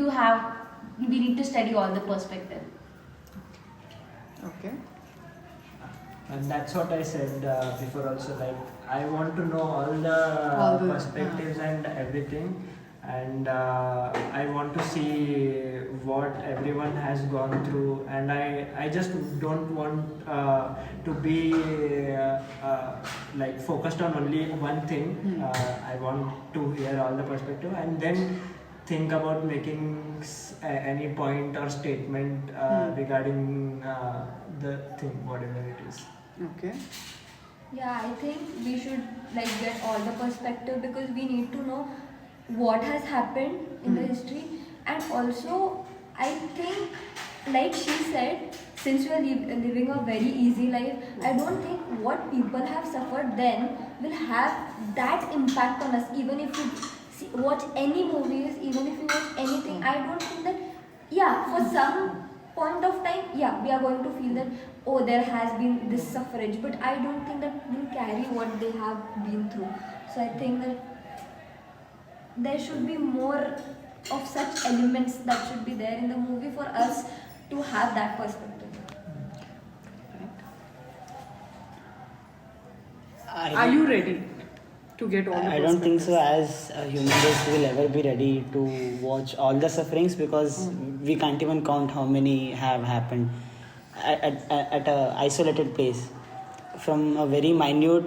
to study all the perspective. Okay. And that's what I said before also, like I want to know all the perspectives and everything, and I want to see what everyone has gone through, and I just don't want to be like focused on only one thing. I want to hear all the perspective and then think about making any point or statement regarding the thing, whatever it is. Okay. Yeah, I think we should like get all the perspective because we need to know what has happened in the history, and also I think, like she said, since we are living a very easy life, I don't think what people have suffered then will have that impact on us. Even if you watch any movies, even if you watch anything, I don't think that, yeah, for some point of time, yeah, we are going to feel that, oh, there has been this suffrage, but I don't think that will carry what they have been through. So I think that there should be more of such elements that should be there in the movie for us to have that perspective. Are you ready to get all the I don't think so. perspectives? As a human race, we will ever be ready to watch all the sufferings because we can't even count how many have happened at a isolated place. From a very minute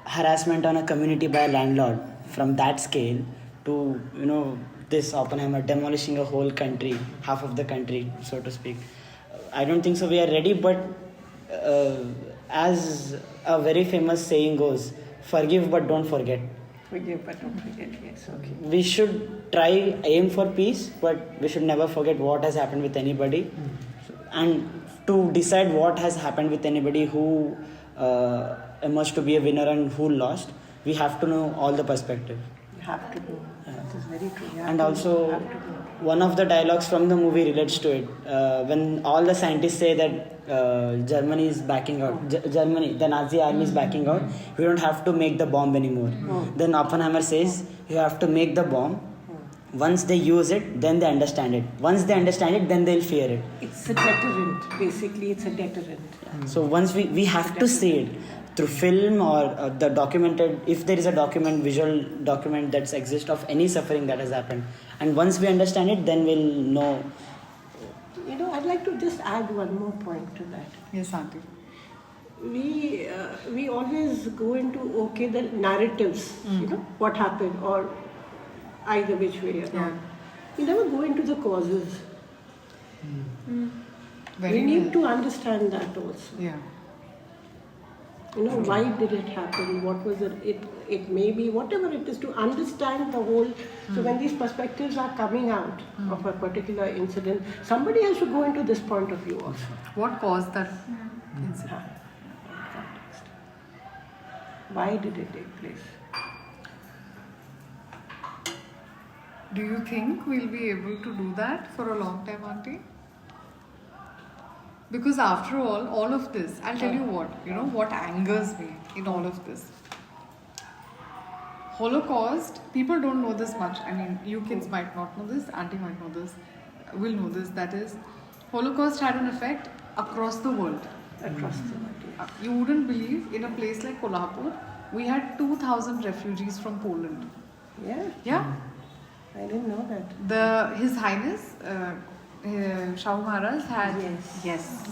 harassment on a community by a landlord, from that scale to this Oppenheimer demolishing a whole country, half of the country, so to speak. I don't think so. We are ready, but as a very famous saying goes, forgive but don't forget. Forgive but don't forget. Yes, okay. We should try aim for peace, but we should never forget what has happened with anybody. And to decide what has happened with anybody, who emerged to be a winner and who lost, we have to know all the perspective. You have to do. That is very true. And also, one of the dialogues from the movie relates to it. When all the scientists say that Germany is backing out, Germany, the Nazi army is backing out, we don't have to make the bomb anymore. Then Oppenheimer says, you have to make the bomb. Once they use it, then they understand it. Once they understand it, then they'll fear it. It's a deterrent. Basically, it's a deterrent. So once we have to see it through film or the documented, if there is a visual document that exists of any suffering that has happened, and once we understand it, then we'll know. I'd like to just add one more point to that. Yes, Aunty. We always go into the narratives, what happened or either which way or not. We never go into the causes. Very we need well. to understand that also. Yeah. Why did it happen? What was it? It may be whatever it is, to understand the whole. So when these perspectives are coming out of a particular incident, somebody has to go into this point of view also. What caused that incident? Why did it take place? Do you think we'll be able to do that for a long time, Aunty? Because after all of this, I'll tell you what angers me in all of this. Holocaust, people don't know this much. I mean, you kids might not know this, Aunty might know this, will know this. That is, Holocaust had an effect across the world. Across the world. You wouldn't believe, in a place like Kolhapur, we had 2,000 refugees from Poland. Yeah, Yeah? I didn't know that. His Highness, Shahu Maharaj had... Yes.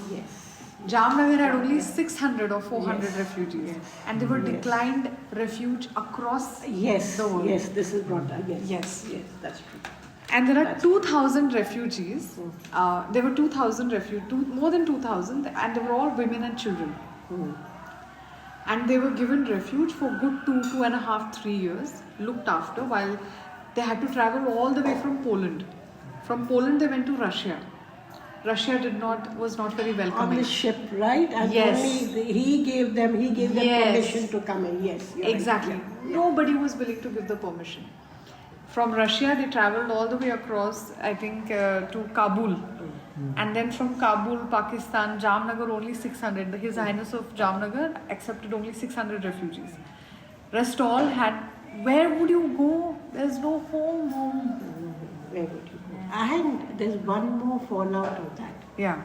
Jamnagar had only 600 or 400 Yes. refugees. Yes. And they were Yes. declined refuge across Yes, the world. yes, this is brought up. Yes. Yes, that's true. And there are That's 2,000 refugees. There were 2,000 refugees, more than 2,000, and they were all women and children. And they were given refuge for good 2.5, 3 years, looked after, while they had to travel all the way from Poland. From Poland they went to Russia. Russia was not very On welcoming. the ship, right? And Yes. only he gave them Yes. permission to come in. Yes, you're Exactly. right. Yeah. Nobody was willing to give the permission. From Russia, they traveled all the way across, I think, to Kabul. And then from Kabul, Pakistan, Jamnagar, only 600. His Highness of Jamnagar accepted only 600 refugees. Rest all had, where would you go? There's no home. Where would you go? And there's one more fallout of that. Yeah.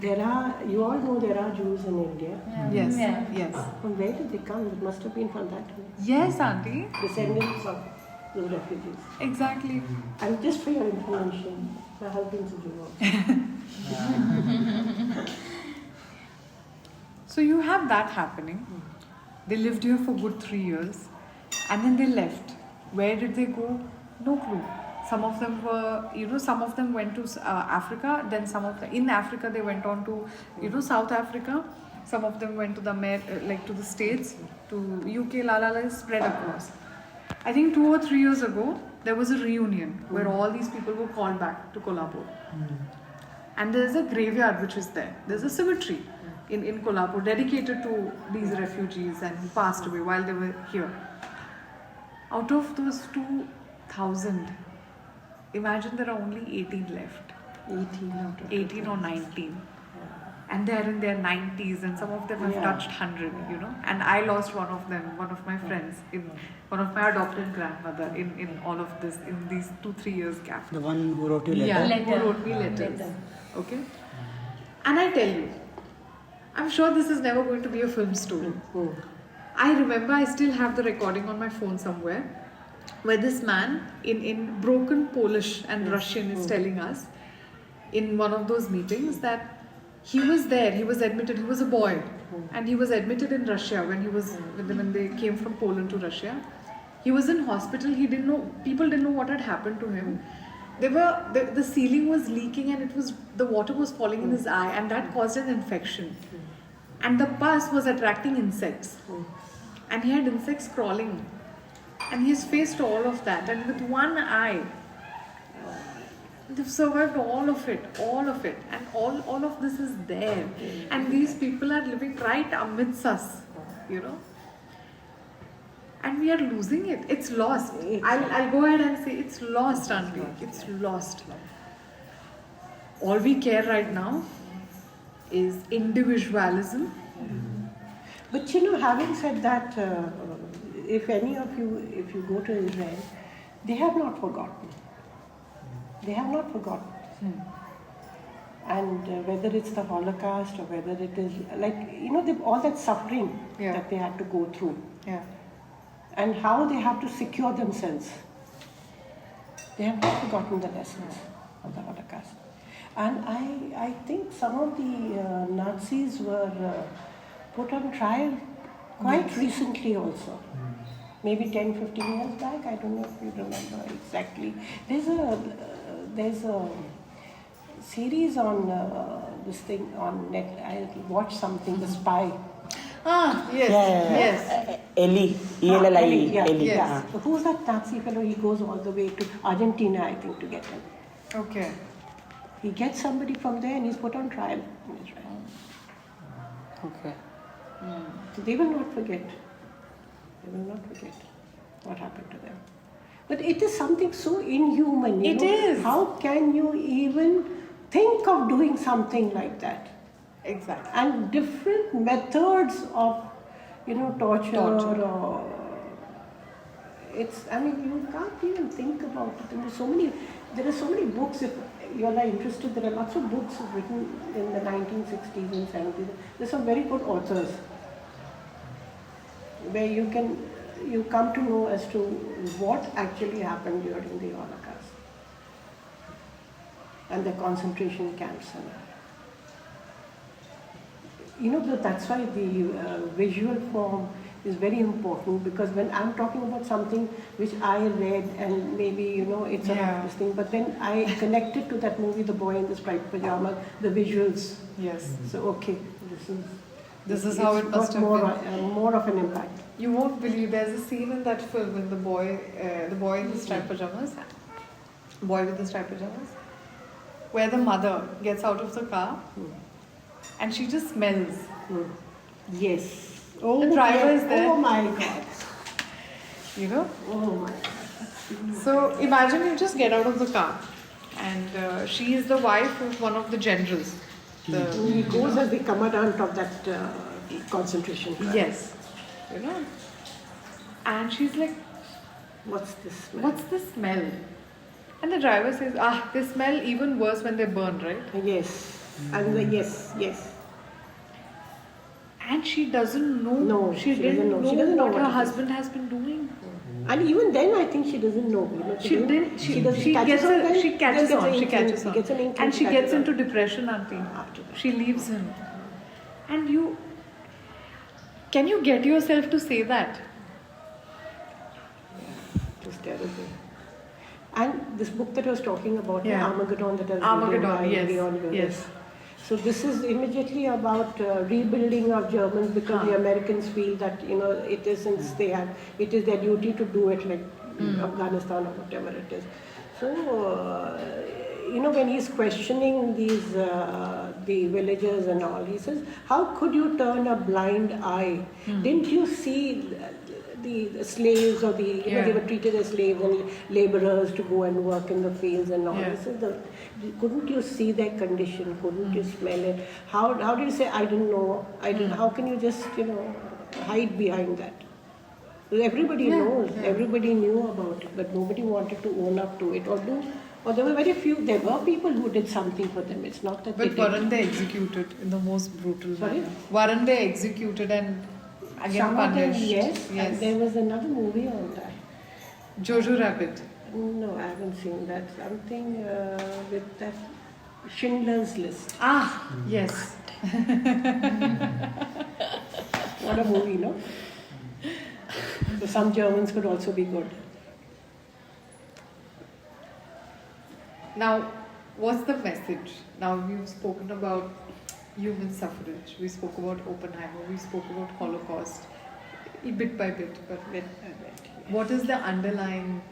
You all know there are Jews in India. Yes. Yeah. Yes. From where did they come? It must have been from that Yes, Auntie. descendants of those refugees. Exactly. And just for your information, my husband's a Jew also. So you have that happening. They lived here for good 3 years, and then they left. Where did they go? No clue. Some of them were, some of them went to Africa. Then in Africa they went on to, South Africa. Some of them went to to the States, to UK. Spread across. I think 2 or 3 years ago there was a reunion where all these people were called back to Kolhapur. And there's a graveyard which is there. There's a cemetery in Kolhapur dedicated to these refugees and who passed away while they were here. Out of those 2,000, imagine there are only 18 left. 18 out of 18 or 19. and they're in their 90s, and some of them have touched 100, you know. And I lost one of them, one of my friends, one of my adopted grandmother in all of this, in these 2-3 years gap. The one who wrote you letter? Yeah, Letter. who wrote me letters. Okay? And I tell you, I'm sure this is never going to be a film story. I remember, I still have the recording on my phone somewhere, where this man in broken Polish and Russian is telling us in one of those meetings that he was there, he was admitted, he was a boy, and he was admitted in Russia when they came from Poland to Russia. He was in hospital, people didn't know what had happened to him. The ceiling was leaking, and the water was falling in his eye, and that caused an infection. And the pus was attracting insects. And he had insects crawling. And he's faced all of that, and with one eye, they've survived all of it, and all of this is there, and these people are living right amidst us, you know, and we are losing it. It's lost. I'll go ahead and say it's lost, Aunty. It's lost. All we care right now is individualism. But you know, having said that, if any of you, if you go to Israel, they have not forgotten. They have not forgotten. And whether it's the Holocaust or whether it is, like, you know, all that suffering that they had to go through. Yeah. And how they have to secure themselves. They have not forgotten the lessons of the Holocaust. And I think some of the Nazis were put on trial quite recently also. Maybe 10, 15 years back, I don't know if you remember exactly. There's a series on this thing on net. I watched something, The Spy. Ah, yes, yes. Ellie, E-L-L-I-E. Yeah, Ellie. yes. So who's that Nazi fellow? He goes all the way to Argentina, I think, to get him. Okay. He gets somebody from there and he's put on trial in Israel. Okay. So they will not forget. They will not forget what happened to them. But it is something so inhuman. It is. How can you even think of doing something like that? Exactly. And different methods of, you know, torture. Or it's, I mean, you can't even think about it. And there are so many books. If you are interested, there are lots of books written in the 1960s and 70s. There's some very good authors where you come to know as to what actually happened during the Holocaust and the concentration camps. You know, that's why the visual form is very important, because when I'm talking about something which I read and maybe, you know, it's a this thing, but then I connected to that movie, The Boy in the Striped Pajamas, the visuals. Yes. So, okay, This is how it must have been. More of an impact. You won't believe, there's a scene in that film in the boy in the striped pajamas, boy with the striped pajamas, where the mother gets out of the car and she just smells. Yes. The driver is there. Oh my God. You know? Oh my God. So imagine you just get out of the car and she is the wife of one of the generals. He goes as the commandant of that concentration camp. Yes. You know? And she's like, What's this smell? what's the smell? And the driver says, they smell even worse when they burn, right? Yes. And yes. And she doesn't know. No, she doesn't know. know She doesn't know what what her it is. husband has been doing. And even then, I think she doesn't know. You know, She catches on. Gets an inkling, And she catches gets on. into depression, Aunty. After that. She leaves him. And can you get yourself to say that? It was terrible. And this book that I was talking about, Yeah. Armageddon, that I was Armageddon, reading by yes, Leon Lewis. yes. So this is immediately about rebuilding of Germans, because the Americans feel that, you know, it is, since it is their duty to do it, like Afghanistan or whatever it is. So when he's questioning these the villagers and all, he says, "How could you turn a blind eye? Didn't you see the slaves or they were treated as slaves and laborers to go and work in the fields and all?" Yeah. He says, couldn't you see their condition? Couldn't you smell it? How do you say, "I didn't know"? How can you just hide behind that? Everybody knows. Everybody knew about it, but nobody wanted to own up to it or there were very few. There were people who did something for them. It's not that. But weren't they executed in the most brutal Sorry? manner? Weren't they executed and again Some of them, punished? yes. And there was another movie on that. Jojo Rabbit. No, I haven't seen that. Something with that Schindler's List. Ah, yes. What a movie, no? So some Germans could also be good. Now, what's the message? Now, we've spoken about human suffrage, we spoke about Oppenheimer, we spoke about Holocaust, bit by bit, but what is the underlying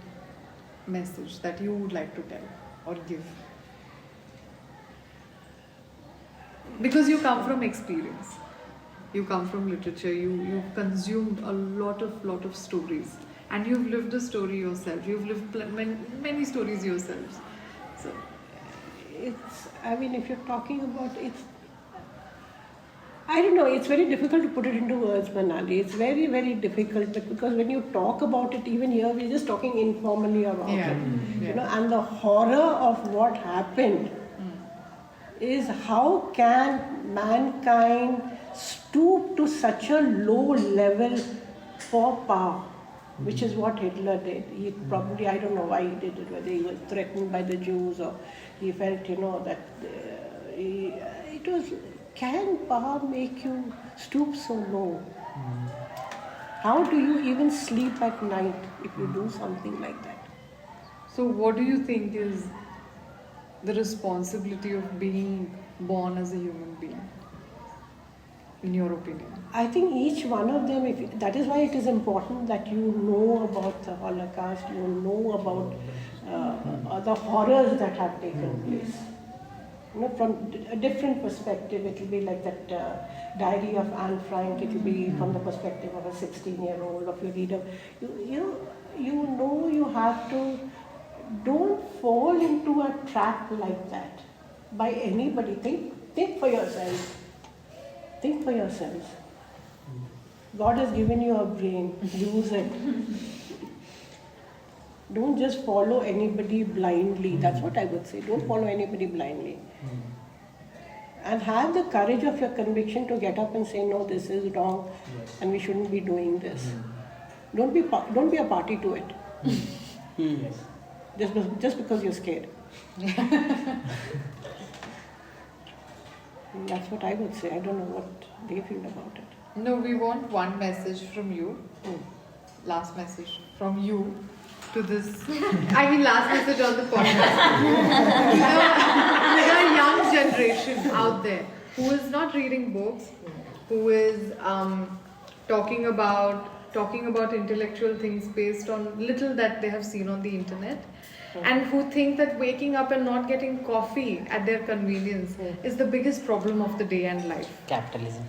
message that you would like to tell or give? Because you come from experience, you come from literature, you've consumed a lot of stories, and you've lived a story yourself, you've lived many stories yourselves. So, if you're talking about I don't know, it's very difficult to put it into words, Manali. It's very, very difficult, but because when you talk about it, even here, we're just talking informally about it. And the horror of what happened is how can mankind stoop to such a low level for power, which is what Hitler did. He probably, I don't know why he did it, whether he was threatened by the Jews or he felt, that it was, can power make you stoop so low? How do you even sleep at night if you do something like that? So what do you think is the responsibility of being born as a human being, in your opinion? I think each one of them, that is why it is important that you know about the Holocaust, you know about the horrors that have taken place. From a different perspective, it will be like that diary of Anne Frank, it will be from the perspective of a 16-year-old, of your reader. You have to, don't fall into a trap like that by anybody. Think for yourselves. Think for yourselves. God has given you a brain, use it. Don't just follow anybody blindly. That's what I would say. Don't follow anybody blindly. And have the courage of your conviction to get up and say, no, this is wrong and we shouldn't be doing this. Don't be a party to it. Just because you're scared. That's what I would say. I don't know what they feel about it. No, we want one message from you. Last message from you to this. Last message on the podcast. There are young generation out there who is not reading books, who is talking about intellectual things based on little that they have seen on the internet, and who think that waking up and not getting coffee at their convenience is the biggest problem of the day and life. Capitalism.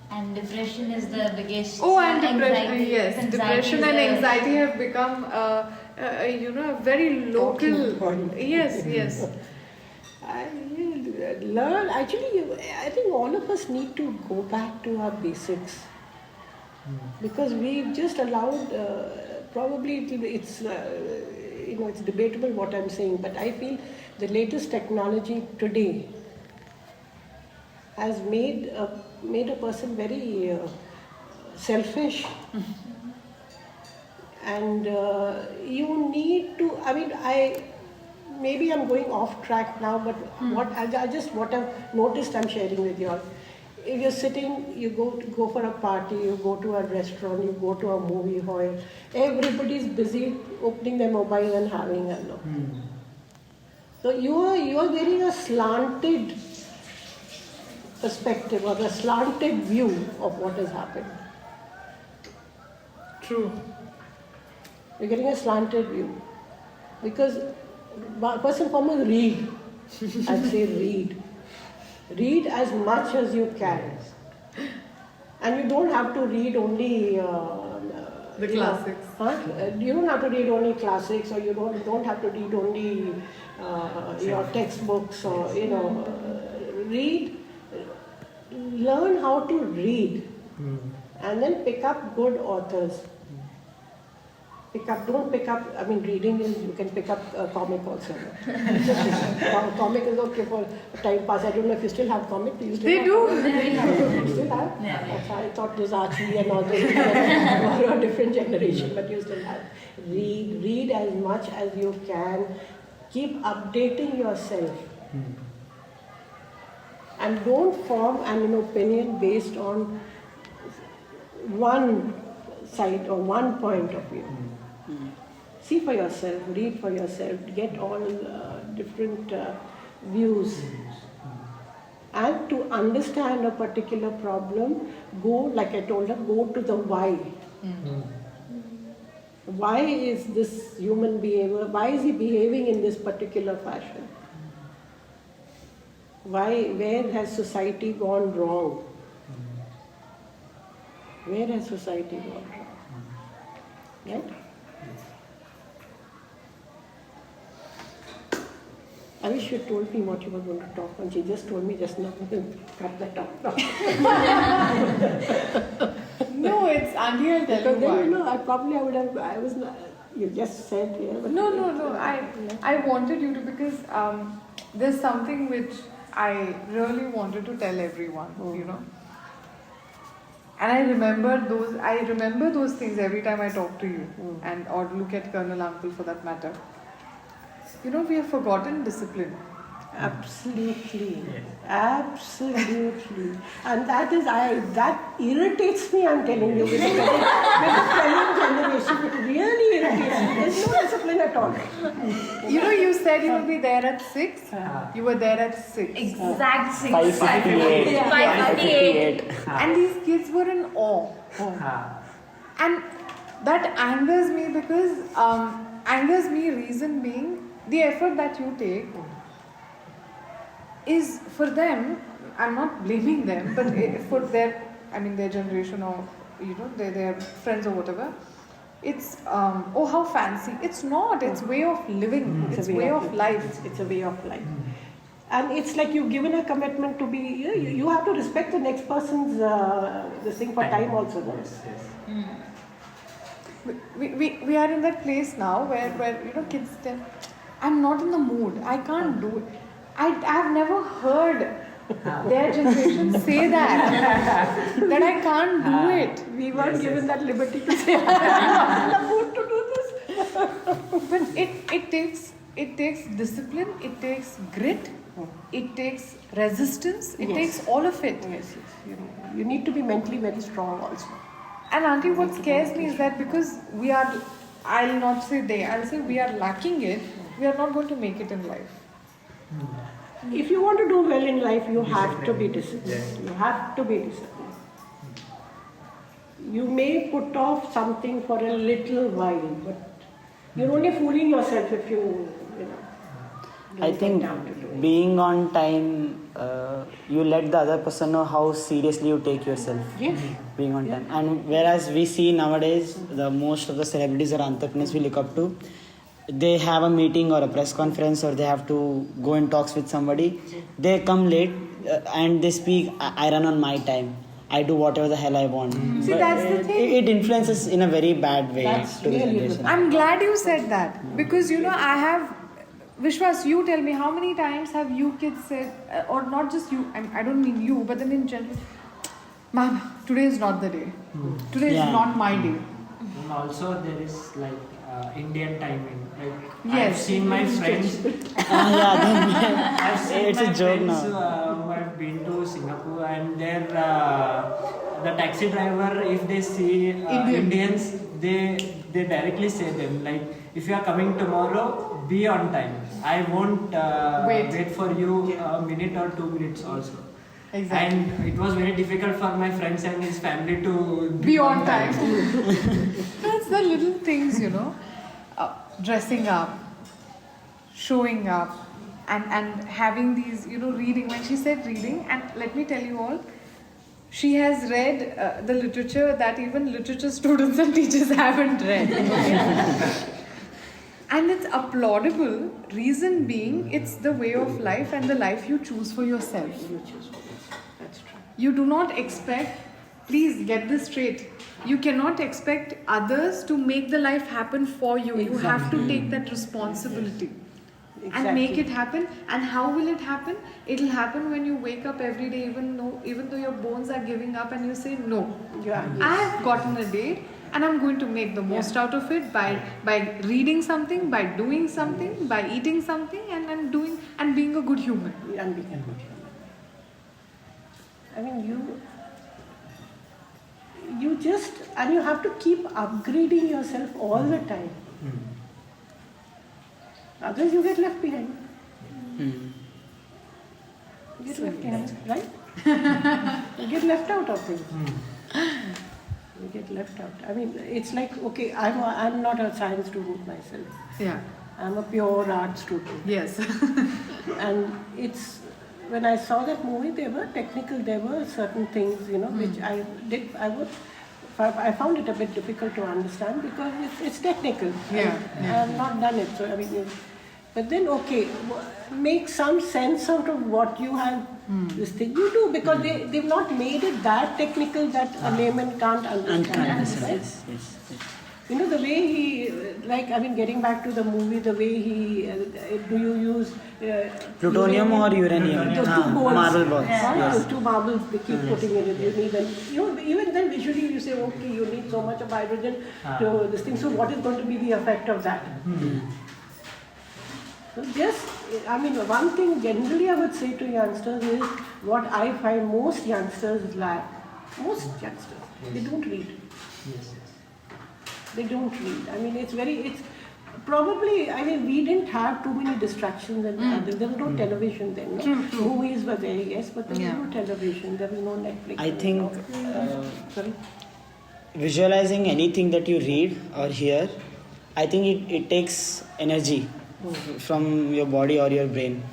And depression is the biggest. And depression, anxiety. yes. Anxiety Depression is and the- anxiety have become, a very local. Talking point. Yes. Learn. Actually, I think all of us need to go back to our basics. Because we've just allowed, probably it's debatable what I'm saying, but I feel the latest technology today has made a person very selfish. And you need to, maybe I'm going off track now, but what I've noticed I'm sharing with you all. If you're sitting, you go for a party, you go to a restaurant, you go to a movie hall, everybody's busy opening their mobile and having a look. So you are getting a slanted perspective or a slanted view of what has happened. True. You're getting a slanted view. Because First and foremost, read. I'd say read. Read as much as you can. And you don't have to read only The classics. You don't have to read only classics, or you don't have to read only your textbooks, or read. Learn how to read, and then pick up good authors. Don't pick up. I mean, reading is, you can pick up a comic also. Comic is okay for time pass. I don't know if you still have comic. Do you still They have do. Comic? You still have? Yeah. I thought it was Aunty and all those were a different generation, but you still have. Read as much as you can. Keep updating yourself. And don't form an opinion based on one side or one point of view. See for yourself, read for yourself, get all different views. And to understand a particular problem, go, like I told her, go to the why. Why is this human behavior, why is he behaving in this particular fashion? Where has society gone wrong? Where has society gone wrong? Right? I wish you told me what you were going to talk on. She just told me just now. Cut that out. No, it's Aunty, I'll tell Because you why. then, I would have, you just said, yeah. But No. I wanted you to, because there's something which I really wanted to tell everyone, And I remember those things every time I talk to you, or look at Colonel Uncle for that matter. We have forgotten discipline. Absolutely. Absolutely. And that irritates me, I'm telling you. With the present generation, it really irritates me. There's no discipline at all. You said you will be there at 6. You were there at 6. Exact 6. 5:58. Yeah. 5:58. And these kids were in awe. And that angers me because, reason being, the effort that you take is for them. I'm not blaming them, but for their generation, or their friends or whatever. It's how fancy. It's not. It's way of living. It's way of life. It's a way of life. And it's like you've given a commitment to be. You have to respect the next person's this thing for time also. No? We are in that place now where kids tell, I'm not in the mood. I can't do it. I've never heard their generation say that I can't do it. We weren't given that liberty to say I'm not in the mood to do this. But it takes discipline. It takes grit. It takes resistance. It takes all of it. Yes. You need to be mentally very strong also. And Aunty, what scares me is that because we are, I'll not say I'll say we are lacking it, we are not going to make it in life. If you want to do well in life, you have to be disciplined. You have to be disciplined. You may put off something for a little while, but you're only fooling yourself if you I think being on time, you let the other person know how seriously you take yourself. Yes. Being on time. And whereas we see nowadays, most of the celebrities or entrepreneurs we look up to, they have a meeting or a press conference, or they have to go and talks with somebody. They come late and they speak, I run on my time. I do whatever the hell I want. See, But that's the thing. It influences in a very bad way That's to the really generation. I'm glad you said that, because I have, Vishwas, you tell me, how many times have you kids said, or not just you, I don't mean you, but then in general, Mama, today is not the day. Today is not my day. And also there is Indian timing. Yes. I've seen my friends. I've seen It's a my joke friends now. who have been to Singapore, and the taxi driver, if they see Indians, they directly say them if you are coming tomorrow, be on time. I won't wait for you a minute or 2 minutes also. Exactly. And it was very difficult for my friends and his family to Be on time. That's the little things, dressing up, showing up and having these, reading. When she said reading, and let me tell you all, she has read the literature that even literature students and teachers haven't read. And it's applaudable, reason being, it's the way of life and the life you choose for yourself. You choose for this. That's true. You do not expect, please get this straight, you cannot expect others to make the life happen for you. You have to take that responsibility. And make it happen. And how will it happen? It'll happen when you wake up every day, even though your bones are giving up, and you say no. Yeah, yes. I have gotten a day, and I'm going to make the most out of it by reading something, by doing something, by eating something, and doing and being a good human. And being a good human. I mean, you just, and you have to keep upgrading yourself all the time. Otherwise, you get left behind. You get left behind, right? You get left out of things. You get left out. I mean, it's like, okay, I'm not a science student myself. Yeah. I'm a pure art student. Yes. And it's, when I saw that movie, there were certain things, which I found it a bit difficult to understand because it's technical. Yeah. I have not done it, so I mean, but then make some sense out of what you have. This thing you do, because they've not made it that technical that a layman can't understand. Right? Yes. The way he, getting back to the movie, the way he, do you use Plutonium or uranium? Those two balls. Marble balls. Yes. Those two marbles they keep putting in it. You need them. Even then visually you say, okay, you need so much of hydrogen to this thing. So what is going to be the effect of that? So one thing generally I would say to youngsters is what I find most youngsters lack. They don't read. Yes. They don't read. I mean, it's probably, we didn't have too many distractions and there was no television then. No? Movies were there, yes, but there was no television, there was no Netflix. I think Sorry? visualizing anything that you read or hear, I think it takes energy from your body or your brain.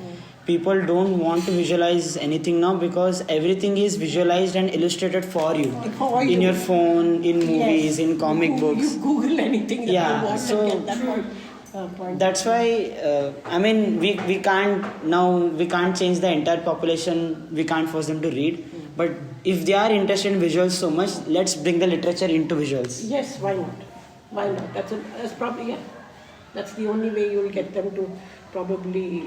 People don't want to visualize anything now because everything is visualized and illustrated for you. In your phone, in movies, in comic books. You Google anything that you want and get that point. That's why, we can't change the entire population, we can't force them to read. But if they are interested in visuals so much, let's bring the literature into visuals. Yes, why not? Why not? That's probably, that's the only way you'll get them to probably...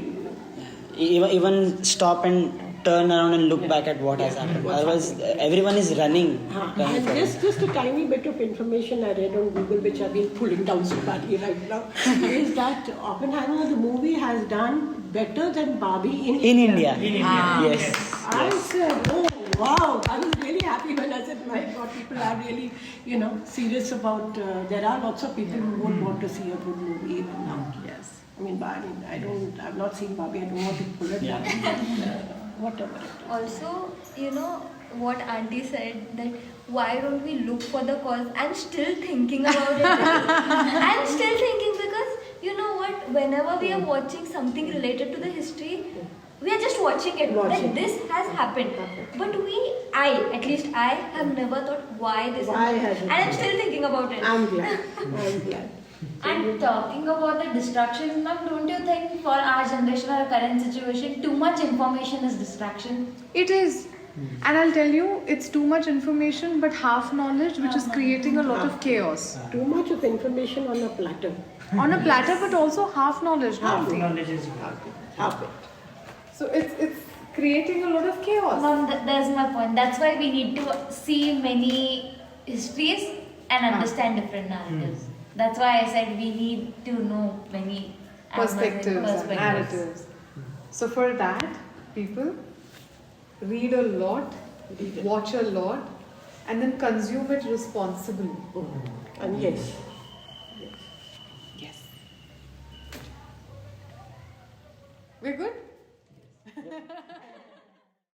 Even stop and turn around and look back at what has happened. Otherwise, everyone is running. And just a tiny bit of information I read on Google, which I've been pulling down so badly right now, is that Oppenheimer, the movie, has done better than Barbie in India. Yes. I said, oh wow, I was really happy when I said, my God, people are really, serious about, there are lots of people who won't want to see a good movie even now. Yes. I've not seen Barbie, I don't want to pull it down, but whatever. Also, what Aunty said, that why don't we look for the cause? I'm still thinking about it. I'm still thinking because, you know what, whenever we are watching something related to the history, we are just watching it, that this has happened. But at least I have never thought why this happened. And I'm still thinking about it. I'm glad. And talking about the distraction, ma'am, don't you think for our generation or current situation, too much information is distraction? It is. And I'll tell you, it's too much information but half knowledge, which is creating a lot of chaos. Too much of information on a platter. On a platter, but also half knowledge. Knowledge is Half it. So it's creating a lot of chaos. Ma'am, there's my point. That's why we need to see many histories and understand different narratives. That's why I said we need to know many perspectives and narratives. So for that, people read a lot, watch a lot, and then consume it responsibly. And yes.